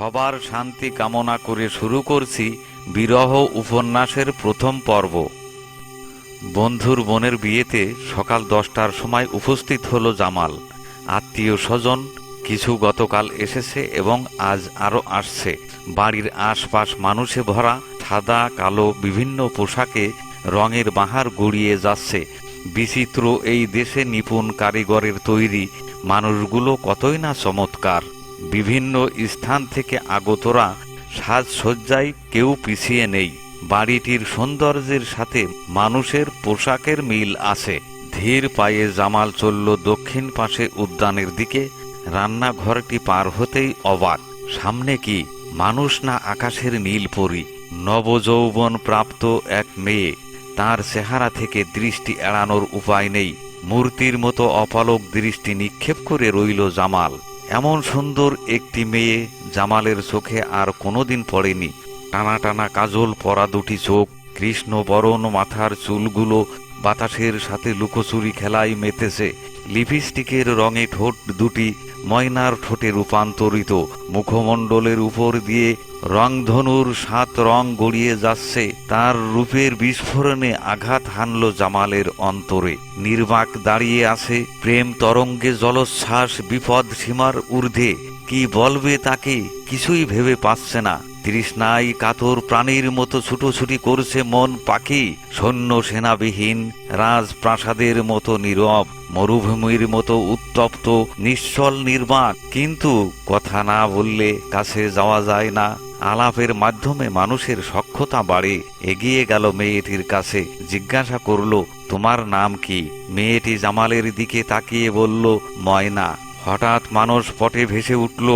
সবার শান্তি কামনা করে শুরু করছি বিরহ উপন্যাসের প্রথম পর্ব। বন্ধুর বোনের বিয়েতে সকাল 10টার সময় উপস্থিত হলো জামাল। আত্মীয় স্বজন কিছু গতকাল এসেছে এবং আজ আরও আসছে। বাড়ির আশপাশ মানুষে ভরা, সাদা কালো বিভিন্ন পোশাকে রঙের বাহার গড়িয়ে যাচ্ছে। বিচিত্র এই দেশে নিপুণ কারিগরের তৈরি মানুষগুলো কতই না চমৎকার। বিভিন্ন স্থান থেকে আগতরা সাজসজ্জায় কেউ পিছিয়ে নেই। বাড়িটির সৌন্দর্যের সাথে মানুষের পোশাকের মিল আছে। ধীর পায়ে জামাল চলল দক্ষিণ পাশে উদ্যানের দিকে। রান্নাঘরটি পার হতেই অবাক, সামনে কি মানুষ না আকাশের নীল পরী! নবযৌবন প্রাপ্ত এক মেয়ে, তার চেহারা থেকে দৃষ্টি এড়ানোর উপায় নেই। মূর্তির মতো অপলক দৃষ্টি নিক্ষেপ করে রইল জামাল। এমন সুন্দর একটি মেয়ে জামালের চোখে আর কোনোদিন পড়েনি। টানা টানা কাজল পরা দুটি চোখ, কৃষ্ণবরণ মাথার চুলগুলো বাতাসের সাথে লুকোচুরি খেলায় মেতেছে। লিপস্টিকের রঙে ঠোঁট দুটি ময়নার ঠোঁটে রূপান্তরিত। মুখমণ্ডলের উপর দিয়ে রংধনুর 7 রং গড়িয়ে যাচ্ছে। তার রূপের বিস্ফোরণে আঘাত হানল জামালের অন্তরে। নির্বাক দাঁড়িয়ে আছে প্রেম তরঙ্গে জলোচ্ছ্বাস, বিপদ সীমার ঊর্ধ্বে। কি বলবে তাকে কিছুই ভেবে পাচ্ছে না। তৃষ্ণায় কাতর প্রাণীর মতো ছুটোছুটি করছে মন পাখি। সৈন্য সেনাবিহীন রাজপ্রাসাদের মতো নীরব, মরুভূমির মতো উত্তপ্ত, নিশ্চল নির্বাক। কিন্তু কথা না বললে কাছে যাওয়া যায় না। আলাপের মাধ্যমে মানুষের সখ্যতা বাড়ে। এগিয়ে গেল মেয়েটির কাছে, জিজ্ঞাসা করল, তোমার নাম কি? মেয়েটি জামালের দিকে তাকিয়ে বলল, ময়না। হঠাৎ মানস পটে ভেসে উঠল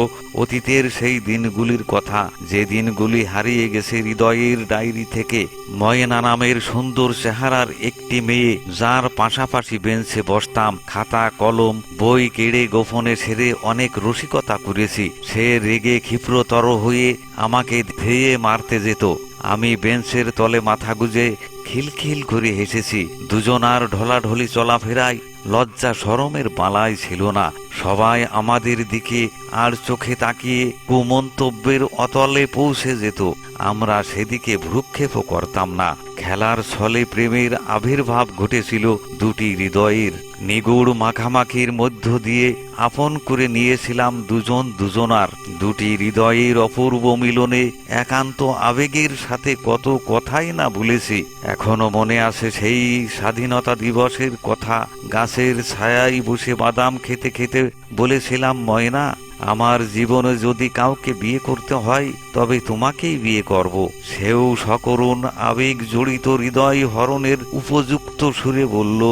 অতীতের সেই দিনগুলির কথা, যে দিনগুলি হারিয়ে গেছে হৃদয়ের ডায়েরি থেকে। ময়না নামের সুন্দর চেহারার একটি মেয়ে, যার পাশাপাশি বেঞ্চে বসতাম, খাতা কলম বই কেড়ে গোপনে সেরে অনেক রসিকতা করেছি। সে রেগে ক্ষিপ্রতর হয়ে আমাকে ধেয়ে মারতে যেত। আমি বেঞ্চের তলে মাথা গুজে খিলখিল করে হেসেছি। দুজনার ঢলাঢলি চলাফেরায় লজ্জা শরমের বালাই ছিল না। সবাই আমাদের দিকে আর চোখে তাকিয়ে কুমন্তব্যের অতলে পৌঁছে যেত। আমরা সেদিকে ভ্রুক্ষেপও করতাম না। খেলার ছলে প্রেমের আবির্ভাব ঘটেছিল দুটি হৃদয়ের। নিগুড় মাখামাখির মধ্য দিয়ে আপন করে নিয়েছিলাম দুজন দুজনার। দুটি হৃদয়ের অপূর্ব মিলনে একান্ত আবেগের সাথে কত কথাই না বলেছি। এখনো মনে আছে সেই স্বাধীনতা দিবসের কথা। গাছের ছায়ায় বসে বাদাম খেতে খেতে বলেছিলাম, ময়না, আমার জীবনে যদি কাউকে বিয়ে করতে হয় তবে তোমাকেই বিয়ে করব। সেও সকরুণ আবেগ জড়িত হৃদয় হরণের উপযুক্ত সুরে বলল,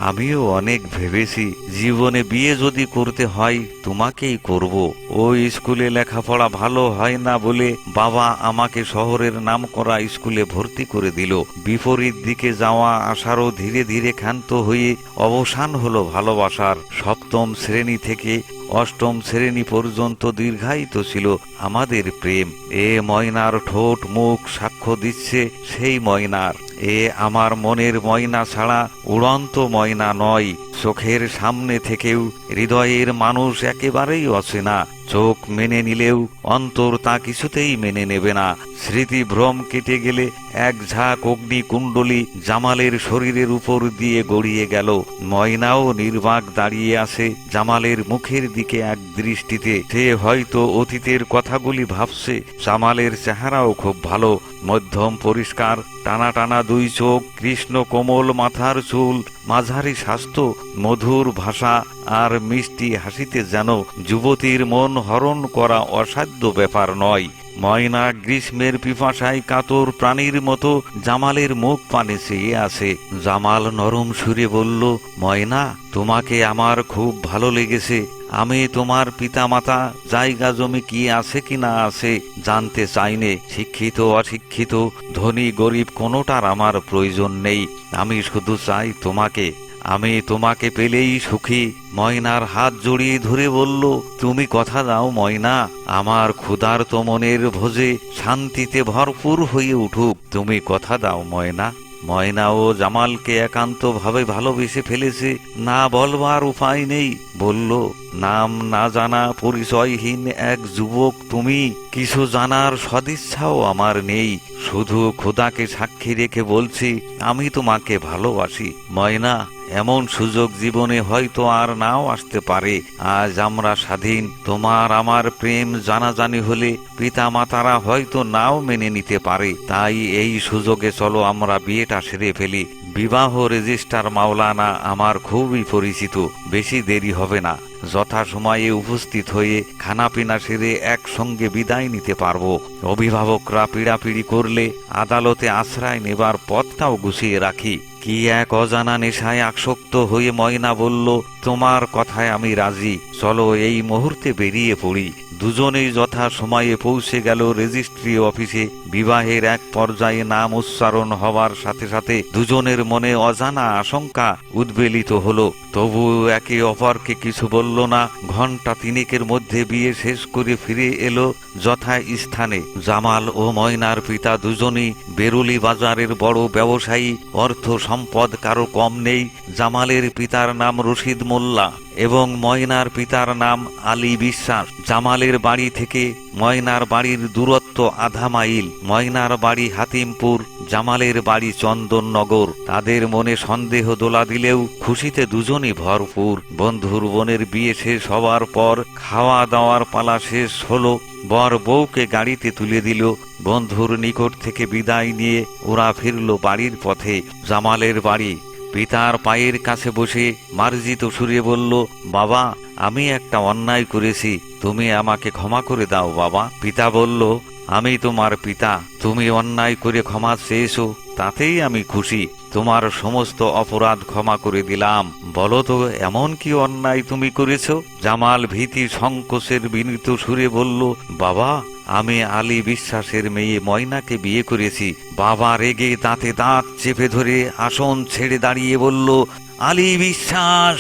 আমিও অনেক ভেবেছি, জীবনে বিয়ে যদি করতে হয় তোমাকেই করব। ওই স্কুলে লেখাপড়া ভালো হয় না বলে বাবা আমাকে শহরের নামকরা স্কুলে ভর্তি করে দিল। বিপরীত দিকে যাওয়া আসারও ধীরে ধীরে ক্ষান্ত হয়ে অবসান হলো ভালোবাসার। 7ম শ্রেণী থেকে 8ম শ্রেণী পর্যন্ত দীর্ঘায়িত ছিল আমাদের প্রেম। এ ময়নার ঠোঁট মুখ সাক্ষ্য দিচ্ছে সেই ময়নার। এ আমার মনের ময়না ছাড়া উড়ন্ত ময়না নয়। চোখের সামনে থেকেও হৃদয়ের মানুষ একেবারেই অচেনা। চোখ মেনে নিলেও অন্তর তা কিছুতেই মেনে নেবে না। স্মৃতিভ্রম কেটে গেলে এক ঝাঁক অগ্নিকুণ্ডলী জামালের শরীরের উপর দিয়ে গড়িয়ে গেল। ময়নাও নির্বাক দাঁড়িয়ে আছে জামালের মুখের দিকে এক দৃষ্টিতে। সে হয়তো অতীতের কথাগুলি ভাবছে। জামালের চেহারাও খুব ভালো, মধ্যম পরিষ্কার, টানা টানা 2 চোখ, কৃষ্ণ কোমল মাথার চুল, মাঝারি স্বাস্থ্য, মধুর ভাষা আর মিষ্টি হাসিতে যেন যুবতীর মন হরণ করা অসাধ্য ব্যাপার নয়। ময়না গ্রীষ্মের পিপাসায় কাতর প্রাণীর মতো জামালের মুখ পানে চেয়ে আছে। জামাল নরম সুরে বলল, ময়না, তোমাকে আমার খুব ভালো লেগেছে। আমি তোমার পিতামাতা, জায়গা জমি কি আছে কি না আছে জানতে চাইনে। শিক্ষিত অশিক্ষিত, ধনী গরিব কোনোটার আমার প্রয়োজন নেই। আমি শুধু চাই তোমাকে। আমি তোমাকে পেলেই সুখী। ময়নার হাত জড়িয়ে ধরে বলল, তুমি কথা দাও ময়না, আমার ক্ষুধার্ত মনের ভোজে শান্তিতে ভরপুর হয়ে উঠুক। তুমি কথা দাও ময়না। ময়না ও জামালকে একান্তভাবে ভালোবেসে ফেলেছে, না বলবার উপায় নেই। বলল, নাম না জানা পরিচয়হীন এক যুবক তুমি। কিছু জানার সদিচ্ছাও আমার নেই। শুধু খোদাকে সাক্ষী রেখে বলছি আমি তোমাকে ভালোবাসি। ময়না, এমন সুযোগ জীবনে হয়তো আর নাও আসতে পারে। আজ আমরা স্বাধীন। তোমার আমার প্রেম জানাজানি হলে পিতা মাতারা হয়তো নাও মেনে নিতে পারে। তাই এই সুযোগে চলো আমরা বিয়েটা সেরে ফেলি। বিবাহ রেজিস্ট্রার মাওলানা আমার খুবই পরিচিত। বেশি দেরি হবে না। যথাসময়ে উপস্থিত হয়ে খানাপিনা সেরে একসঙ্গে বিদায় নিতে পারবো। অভিভাবকরা পীড়াপিড়ি করলে আদালতে আশ্রয় নেবার পথটাও গুছিয়ে রাখি। কি এক অজানা নেশায় আসক্ত হয়ে ময়না বলল, তোমার কথায় আমি রাজি, চলো এই মুহূর্তে বেরিয়ে পড়ি। দুজনেই যথা সময়ে পৌঁছে গেল রেজিস্ট্রি অফিসে। বিবাহের এক পর্যায়ে নাম উচ্চারণ হওয়ার সাথে সাথে দুজনের মনে অজানা আশঙ্কা উদ্বেলিত হলো। তবু একে অপরকে কিছু বলল না। ঘণ্টা তিনেকের মধ্যে বিয়ে শেষ করে ফিরে এলো যথা স্থানে। জামাল ও ময়নার পিতা দুজনই বেরুলি বাজারের বড় ব্যবসায়ী। অর্থ সম্পদ কারো কম নেই। জামালের পিতার নাম রশিদ মোল্লা এবং ময়নার পিতার নাম আলী বিশ্বাস। জামালের বাড়ি থেকে ময়নার বাড়ির দূরত্ব আধা মাইল। ময়নার বাড়ি হাতিমপুর, জামালের বাড়ি চন্দননগর। তাদের মনে সন্দেহ দোলা দিলেও খুশিতে দুজনই ভরপুর। বন্ধুর বোনের বিয়ে শেষ হওয়ার পর খাওয়া দাওয়ার পালা শেষ হলো। বর বউকে গাড়িতে তুলে দিল। বন্ধুর নিকট থেকে বিদায় নিয়ে ওরা ফিরল বাড়ির পথে। জামালের বাড়ি। পিতার পায়ের কাছে বসে মার্জিত সুরে বলল, বাবা, আমি একটা অন্যায় করেছি, তুমি আমাকে ক্ষমা করে দাও বাবা। পিতা বলল, আমি তোমার পিতা, তুমি অন্যায় করে ক্ষমা চেয়েছো, তাতেই আমি খুশি। তোমার সমস্ত অপরাধ ক্ষমা করে দিলাম। বলো তো এমন কি অন্যায় তুমি করেছো? জামাল ভীতি সংকোচের বিনীত সুরে বলল, বাবা, আমি আলী বিশ্বাসের মেয়ে ময়নাকে বিয়ে করেছি। বাবা রেগে দাঁতে দাঁত চেপে ধরে আসন ছেড়ে দাঁড়িয়ে বলল, আলী বিশ্বাস,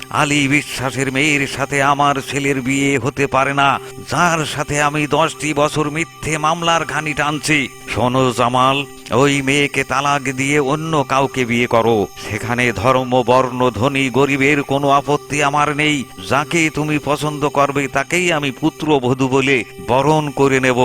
আলী বিশ্বাসের মেয়ের সাথে আমার ছেলের বিয়ে হতে পারে না, যার সাথে আমি 10টি বছর মিথ্যে মামলার ঘানি টানছি। শোনো জামাল, ওই মেয়েকে তালাক দিয়ে অন্য কাউকে বিয়ে করো। সেখানে ধর্ম, বর্ণ, ধনী গরিবের কোনো আপত্তি আমার নেই। যাকে তুমি পছন্দ করবে তাকেই আমি পুত্রবধূ বলে বরণ করে নেব।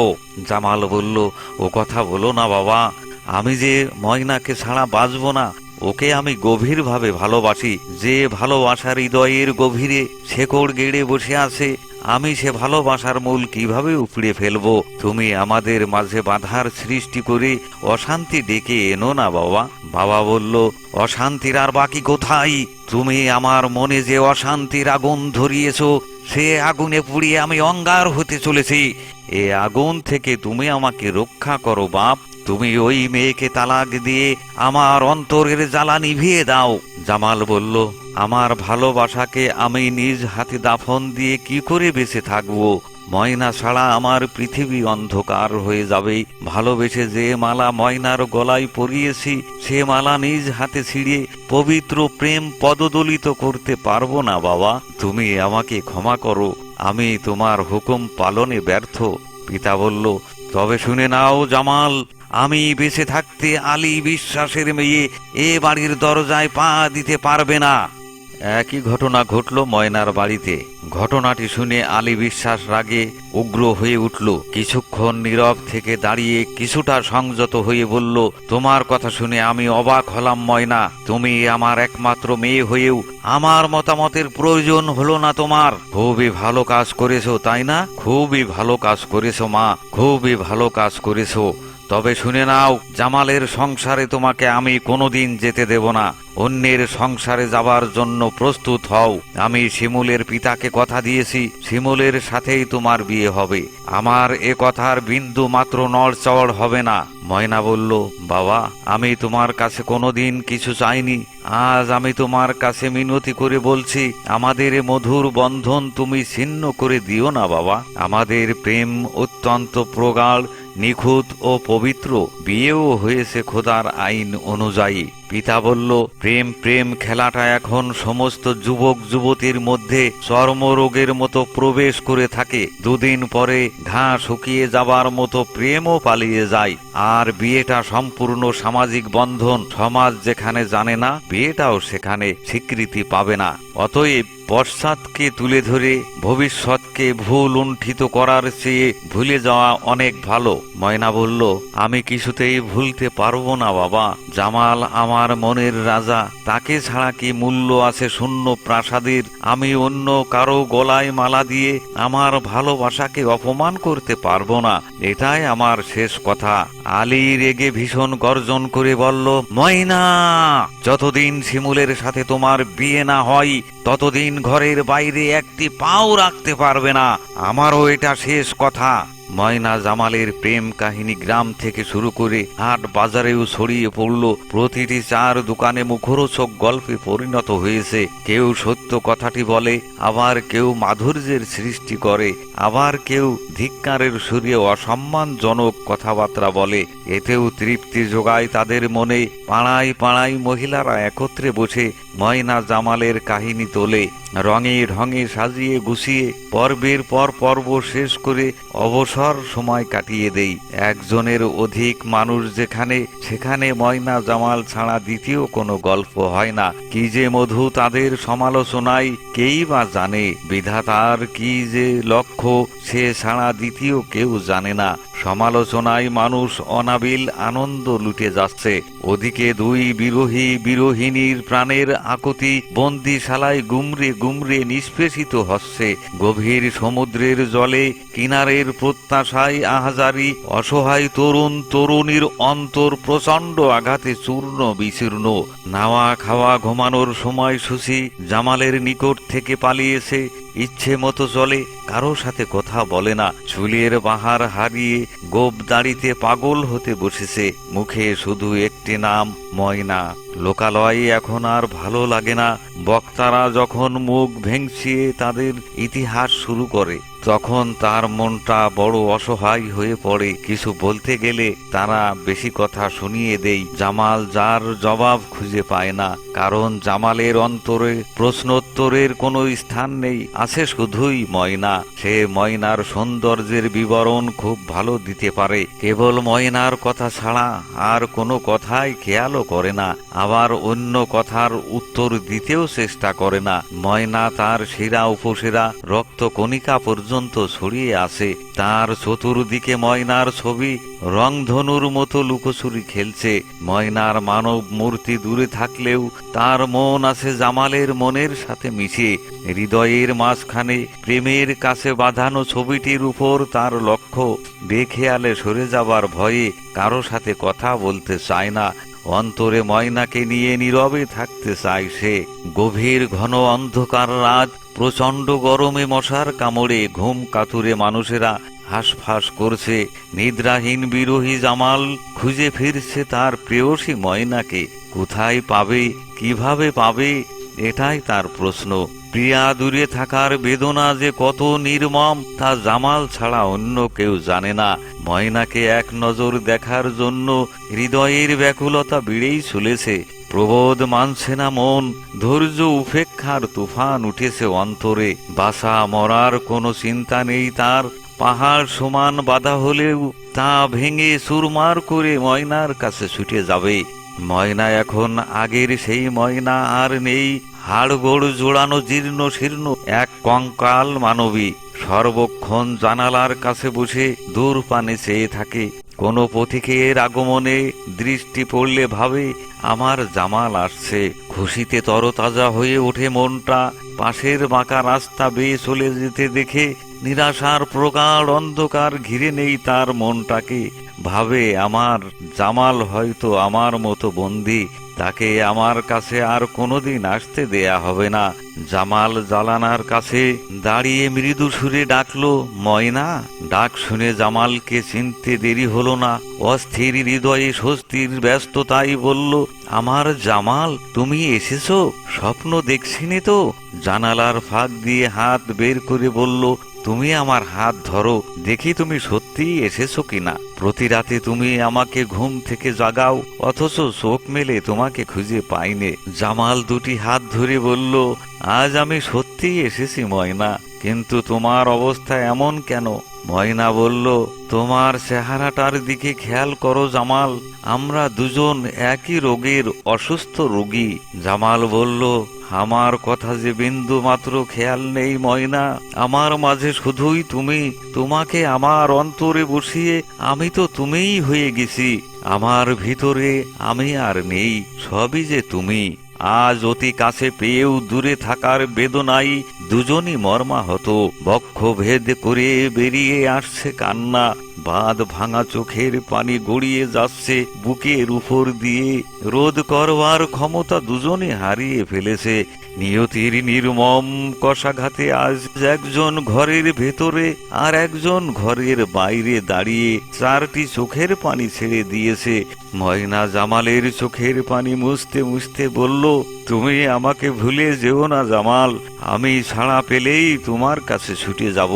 জামাল বলল, ও কথা বলো না বাবা, আমি যে ময়নাকে ছাড়া বাঁচব না। ওকে আমি গভীরভাবে ভালোবাসি। যে ভালোবাসার হৃদয়ের গভীরে শেকড় গেড়ে বসে আছে, আমি সে ভালোবাসার মূল কিভাবে উপড়ে ফেলবো? তুমি আমাদের মাঝে বাধার সৃষ্টি করে অশান্তি ডেকে এনো না বাবা। বাবা বলল, অশান্তির আর বাকি কোথায়? তুমি আমার মনে যে অশান্তির আগুন ধরিয়েছ, সে আগুনে পুড়িয়ে আমি অঙ্গার হতে চলেছি। এ আগুন থেকে তুমি আমাকে রক্ষা করো বাপ। তুমি ওই মেয়েকে তালাক দিয়ে আমার অন্তরের জ্বালা নিভিয়ে দাও। জামাল বলল, আমার ভালোবাসাকে আমি নিজ হাতে দাফন দিয়ে কি করে বেঁচে থাকবো? ময়না ছাড়া আমার পৃথিবী অন্ধকার হয়ে যাবে। ভালোবেসে যে মালা ময়নার গলায় পরিয়েছি, সে মালা নিজ হাতে ছিঁড়ে পবিত্র প্রেম পদদলিত করতে পারবো না বাবা। তুমি আমাকে ক্ষমা করো, আমি তোমার হুকুম পালনে ব্যর্থ। পিতা বলল, তবে শুনে নাও জামাল, আমি বেঁচে থাকতে আলী বিশ্বাসের মেয়ে এ বাড়ির দরজায় পা দিতে পারবে না। একই ঘটনা ঘটল ময়নার বাড়িতে। ঘটনাটি শুনে আলী বিশ্বাস রাগে উগ্র হয়ে উঠল। কিছুক্ষণ নীরব থেকে দাঁড়িয়ে কিছুটা সংযত হয়ে বলল, তোমার কথা শুনে আমি অবাক হলাম ময়না। তুমি আমার একমাত্র মেয়ে হয়েও আমার মতামতের প্রয়োজন হলো না তোমার। খুবই ভালো কাজ করেছো, তাই না? খুবই ভালো কাজ করেছো মা, খুবই ভালো কাজ করেছো। তবে শুনে নাও, জামালের সংসারে তোমাকে আমি কোনোদিন যেতে দেব না। অন্যের সংসারে যাবার জন্য প্রস্তুত হও। আমি শিমুলের পিতাকে কথা দিয়েছি, শিমুলের সাথেই তোমার বিয়ে হবে। আমার এ কথার বিন্দু মাত্র নড়চড় হবে না। ময়না বলল, বাবা, আমি তোমার কাছে কোনোদিন কিছু চাইনি। আজ আমি তোমার কাছে মিনতি করে বলছি, আমাদের এ মধুর বন্ধন তুমি ছিন্ন করে দিও না বাবা। আমাদের প্রেম অত্যন্ত প্রগাঢ়, নিখুঁত ও পবিত্র। বিয়েও হয়েছে খোদার আইন অনুযায়ী। পিতা বলল, প্রেম প্রেম খেলাটা এখন সমস্ত যুবক যুবতীর মধ্যে চর্মরোগের মতো প্রবেশ করে থাকে। দুদিন পরে ঘা শুকিয়ে যাবার মতো প্রেমও পালিয়ে যায়। আর বিয়েটা সম্পূর্ণ সামাজিক বন্ধন। সমাজ যেখানে জানে না, বিয়েটাও সেখানে স্বীকৃতি পাবে না। অতএব পশ্চাৎকে তুলে ধরে ভবিষ্যৎকে ভুল লুণ্ঠিত করার চেয়ে ভুলে যাওয়া অনেক ভালো। ময়না বলল, আমি কিছুতেই ভুলতে পারবো না বাবা। জামাল আমার মনের রাজা, তাকে ছাড়া কি মূল্য আছে শূন্য প্রাসাদের? আমি অন্য কারো গলায় মালা দিয়ে আমার ভালোবাসাকে অপমান করতে পারবো না। এটাই আমার শেষ কথা। আলী রেগে ভীষণ গর্জন করে বলল, ময়না, যতদিন শিমুলের সাথে তোমার বিয়ে না হয় ততদিন ঘরের বাইরে একটি পাও রাখতে পারবে না। আমারও এটা শেষ কথা। ময়না জামালের প্রেম কাহিনী গ্রাম থেকে শুরু করে হাট বাজারেও ছড়িয়ে পড়ল। প্রতিটি চার দোকানে মুখরোচক গল্পে পরিণত হয়েছে। কেউ সত্য কথাটি বলে, আবার কেউ মাধুর্যের সৃষ্টি করে, আবার কেউ ধিক্কারের সুরে অসম্মানজনক কথাবার্তা বলে। এতেও তৃপ্তি যোগায় তাদের মনে। পাড়ায় পাড়ায় মহিলারা একত্রে বসে ময়না জামালের কাহিনী তোলে। রঙে ঢঙে সাজিয়ে গুছিয়ে পর্বের পর পর্ব শেষ করে অবসর সময় কাটিয়ে দেই। একজনের অধিক মানুষ যেখানে, সেখানে ময়না জামাল ছাড়া দ্বিতীয় কোনো গল্প হয় না। কি যে মধু তাদের সমালোচনায় কেই বা জানে। বিধাতার কি যে লক্ষ্য, সে ছাড়া দ্বিতীয় কেউ জানে না। সমালোচনায় মানুষ অনাবিল আনন্দ লুটে যাচ্ছে। ওদিকে দুই বিরোহী বিরোহিনীর প্রাণের আকুতি বন্দিশালায় গুমরে গুমরে নিষ্পেষিত হচ্ছে। গভীর সমুদ্রের জলে কিনারের প্রত্যাশায় আহাজারি অসহায় তরুণ তরুণীর অন্তর প্রচণ্ড আঘাতে চূর্ণ বিচূর্ণ। নাওয়া খাওয়া ঘুমানোর সময় সুশি জামালের নিকট থেকে পালিয়েছে। ইচ্ছে মতো চলে, কারো সাথে কথা বলে না। চুলের বাহার হারিয়ে গোপ দাড়িতে পাগল হতে বসেছে। মুখে শুধু একটি নাম, ময়না। লোকালয়ে এখন আর ভালো লাগে না। বক্তারা যখন মুখ ভেঙচিয়ে তাদের ইতিহাস শুরু করে, তখন তার মনটা বড় অসহায় হয়ে পড়ে। কিছু বলতে গেলে তারা বেশি কথা শুনিয়ে দেয়। জামাল যার জবাব খুঁজে পায় না, কারণ জামালের অন্তরে প্রশ্নোত্তরের কোনো স্থান নেই। আছে শুধুই ময়না। সে ময়নার সৌন্দর্যের বিবরণ খুব ভালো দিতে পারে, কেবল ময়নার কথা ছাড়া আর কোনো কথাই খেয়ালও করে না। আবার অন্য কথার উত্তর দিতেও চেষ্টা করে না। ময়না তার শিরা উপশিরা রক্তকণিকা পর্যন্ত ছড়িয়ে আছে। তার চতুর্দিকে ময়নার ছবি রংধনুর মতো লুকোচুরি খেলছে। ময়নার মানব মূর্তি দূরে থাকলেও তার মন আছে জামালের মনের সাথে মিশে। হৃদয়ের মাঝখানে প্রেমের কাছে বাঁধানো ছবিটির উপর তার লক্ষ্য। বেখেয়ালে সরে যাবার ভয়ে কারো সাথে কথা বলতে চায় না। অন্তরে ময়নাকে নিয়ে নীরবে থাকতে চায় সে। গভীর ঘন অন্ধকার রাত, প্রচণ্ড গরমে মশার কামড়ে ঘুম কাতুরে মানুষেরা হাঁসফাঁস করছে। নিদ্রাহীন বিরোহী জামাল খুঁজে ফিরছে তার প্রেয়সী ময়নাকে। কোথায় পাবে, কিভাবে পাবে, এটাই তার প্রশ্ন। প্রিয়া দূরে থাকার বেদনা যে কত নির্মম, তা জামাল ছাড়া অন্য কেউ জানে না। ময়নাকে এক নজর দেখার জন্য হৃদয়ের ব্যাকুলতা বেড়েই চলেছে। প্রবোধ মানছে না মন। ধৈর্য উপেক্ষার তুফান উঠেছে অন্তরে। বাসা মরার কোনো চিন্তা নেই তার। পাহাড় সমান বাধা হলেও তা ভেঙে চুরমার করে ময়নার কাছে ছুটে যাবে। ময়না এখন আগের সেই ময়না আর নেই। হাড়গোড় জোড়ানো জীর্ণ শীর্ণ এক কঙ্কাল মানবী। সর্বক্ষণ জানালার কাছে বসে দূর পানে চেয়ে থাকে। কোনো পথিকের আগমনে দৃষ্টি পড়লে ভাবে, আমার জামাল আসছে। খুশিতে তরতাজা হয়ে ওঠে মনটা। পাশের বাঁকা রাস্তা বেয়ে চলে যেতে দেখে নিরাশার প্রগাঢ় অন্ধকার ঘিরে নেই তার মনটাকে। ভাবে, আমার জামাল হয়তো আমার মতো বন্দী। তাকে আমার কাছে আর কোনোদিন আসতে দেয়া হবে না। জামাল জালানার কাছে দাঁড়িয়ে মৃদু সুরে ডাকলো, ময়না। ডাক শুনে জামালকে চিনতে দেরি হলো না। অস্থির হৃদয়ে স্বস্তির ব্যস্ততাই বলল, আমার জামাল, তুমি এসেছো? স্বপ্ন দেখছিনি তো? জানালার ফাঁক দিয়ে হাত বের করে বলল, তুমি আমার হাত ধরো, দেখি তুমি সত্যিই এসেছো কিনা। প্রতি রাতে তুমি আমাকে ঘুম থেকে জাগাও, অথচ চোখ মেলে তোমাকে খুঁজে পাইনে। জামাল দুটি হাত ধরে বলল, আজ আমি সত্যিই এসেছি ময়না, কিন্তু তোমার অবস্থা এমন কেন? ময়না বলল, তোমার চেহারাটার দিকে খেয়াল করো জামাল, আমরা দুজন একই রোগের অসুস্থ রোগী। জামাল বলল, আমার কথা যে বিন্দু মাত্র খেয়াল নেই ময়না, আমার মাঝে শুধুই তুমি। তোমাকে আমার অন্তরে বসিয়ে আমি তো তুমিই হয়ে গেছি। আমার ভিতরে আমি আর নেই, সবই যে তুমি। আজ অতি কাছে পেয়েও দূরে থাকার বেদনাই দুজনই মর্মাহত। বক্ষ ভেদ করে বেরিয়ে আসছে কান্না, বাঁধ ভাঙা চোখের পানি গড়িয়ে যাচ্ছে বুকের উপর দিয়ে। রোধ করবার ক্ষমতা দুজনে হারিয়ে ফেলেছে। নিয়তির নির্মম কষাঘাতে আজ একজন ঘরের ভেতরে আর একজন ঘরের বাইরে দাঁড়িয়ে চারটি চোখের পানি ছেড়ে দিয়েছে। ময়না জামালের চোখের পানি মুছতে মুছতে বলল, তুমি আমাকে ভুলে যেও না জামাল, আমি ছাড়া পেলেই তোমার কাছে ছুটে যাব,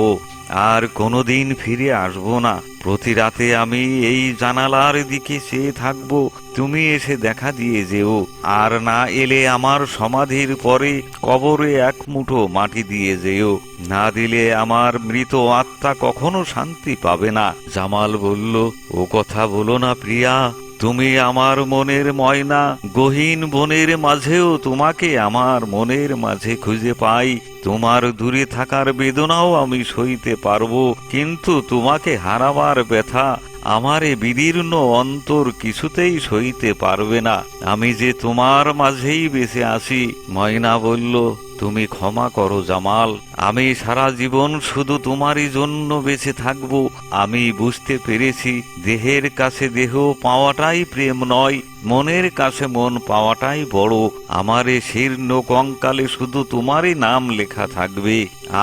আর কোনোদিন ফিরে আসব না। প্রতি রাতে আমি এই জানালার দিকে চেয়ে থাকবো, তুমি এসে দেখা দিয়ে যেও। আর না এলে আমার সমাধির পরে কবরে এক মুঠো মাটি দিয়ে যেও, না দিলে আমার মৃত আত্মা কখনো শান্তি পাবে না। জামাল বলল, ও কথা বলো না প্রিয়া, তুমি আমার মনের ময়না। গহীন বনের মাঝেও তোমাকে আমার মনের মাঝে খুঁজে পাই। তোমার দূরে থাকার বেদনাও আমি সইতে পারবো, কিন্তু তোমাকে হারাবার ব্যথা আমার এ বিদীর্ণ অন্তর কিছুতেই সইতে পারবে না। আমি যে তোমার মাঝেই বেঁচে আছি। ময়না বলল, তুমি ক্ষমা করো জামাল, আমি সারা জীবন শুধু তোমারই জন্য বেঁচে থাকব। আমি বুঝতে পেরেছি দেহের কাছে দেহ পাওয়াটাই প্রেম নয়, মনের কাছে মন পাওয়াটাই বড়। আমার এ শীর্ণ কঙ্কালে শুধু তোমারই নাম লেখা থাকবে,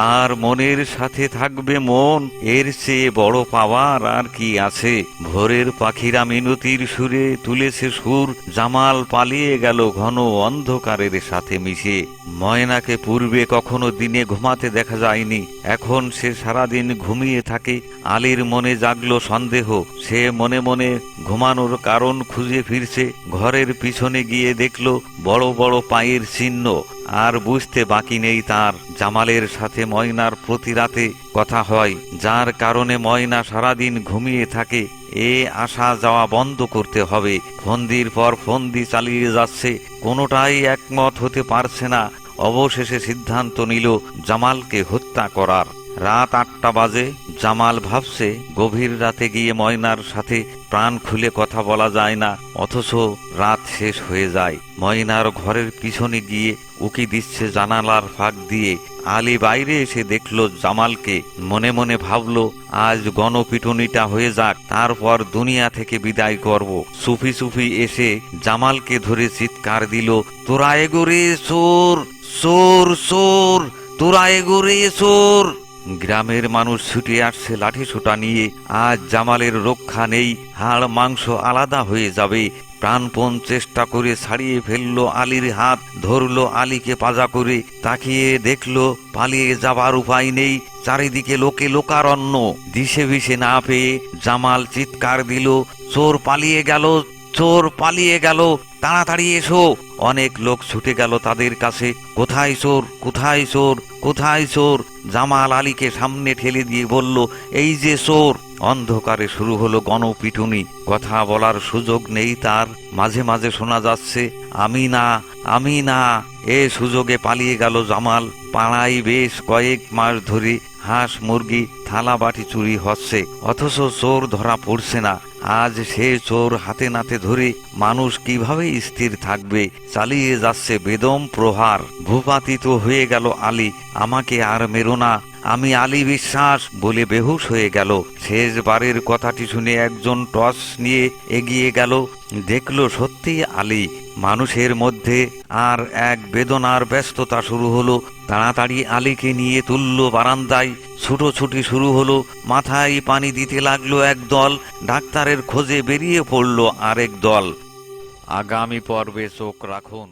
আর মনের সাথে থাকবে মন। এর চেয়ে বড় পাওয়ার আর কি আছে? ভোরের পাখিরা মিনতির সুরে তুলেছে সুর। জামাল পালিয়ে গেল ঘন অন্ধকারের সাথে মিশে। ময়নাকে পূর্বে কখনো দিনে ঘুমাতে দেখা যায়নি, এখন সে সারাদিন ঘুমিয়ে থাকে। আলীর মনে জাগলো সন্দেহ, সে মনে মনে ঘুমানোর কারণ খুঁজে ফিরছে। ঘরের পিছনে গিয়ে দেখলো বড় বড় পায়ের চিহ্ন, আর বুঝতে বাকি নেই তার জামালের সাথে ময়নার প্রতি রাতে কথা হয়, যার কারণে ময়না সারাদিন ঘুমিয়ে থাকে। এ আসা যাওয়া বন্ধ করতে হবে। ফন্দির পর ফন্দি চালিয়ে যাচ্ছে, কোনোটাই একমত হতে পারছে না। অবশেষে সিদ্ধান্ত নিল জামালকে হত্যা করার। রাত 8টা বাজে। জামাল ভাবছে গভীর রাতে গিয়ে ময়নার সাথে প্রাণ খুলে কথা বলা যায় না, অথচ রাত শেষ হয়ে যায়। ময়নার ঘরের পিছনে গিয়ে উকি দিচ্ছে জানালার ফাঁক দিয়ে। আলী বাইরে এসে দেখল জামালকে। মনে মনে ভাবল, আজ গণপিটুনিটা হয়ে যাক, তারপর দুনিয়া থেকে বিদায় করব। সুফি সুফি এসে জামালকে ধরে চিৎকার দিল, তোরা এগোরে চোর, চোর চোর, তোরা এগোরে চোর। গ্রামের মানুষ ছুটে আসছে লাঠি সোঁটা নিয়ে। আজ জামালের রক্ষা নেই, হাড় মাংস আলাদা হয়ে যাবে। প্রাণপণ চেষ্টা করে ছাড়িয়ে ফেললো আলীর হাত, ধরলো আলীকে পাজা করে। তাকিয়ে দেখলো পালিয়ে যাবার উপায় নেই, চারিদিকে লোকে লোকারণ্য। দিশে বিশে না পেয়ে জামাল চিৎকার দিল, চোর পালিয়ে গেল, চোর পালিয়ে গেল, তাড়াতাড়ি এসো। অনেক লোক ছুটে গেল তাদের কাছে। কোথায় চোর, কোথায় চোর, কোথায় চোর? জামাল আলীকে সামনে ঠেলে দিয়ে বলল, এই যে চোর। অন্ধকারে শুরু হলো গণপিটুনি। কথা বলার সুযোগ নেই তার। মাঝে মাঝে শোনা যাচ্ছে, আমি না, আমি না। এ সুযোগে পালিয়ে গেল জামাল। পাড়ায় বেশ কয়েক মাস ধরে হাঁস মুরগি থালা বাটি চুরি হচ্ছে, অথচ চোর ধরা পড়ছে না। আজ সে চোর হাতে নাতে ধরে মানুষ কিভাবে স্থির থাকবে? চালিয়ে যাচ্ছে বেদম প্রহার। ভূপাতিত হয়ে গেল আলী। আমাকে আর মেরো না, আমি আলী বিশ্বাস বলে বেহুশ হয়ে গেল। শেষবারের কথাটি শুনে একজন টর্চ নিয়ে এগিয়ে গেল, দেখল সত্যি আলী। মানুষের মধ্যে আর এক বেদনার ব্যস্ততা শুরু হলো। তাড়াতাড়ি আলীকে নিয়ে তুলল বারান্দায়। ছুটোছুটি শুরু হলো। মাথায় পানি দিতে লাগলো এক দল, ডাক্তারের খোঁজে বেরিয়ে পড়ল আরেক দল। আগামী পর্বে চোখ রাখুন।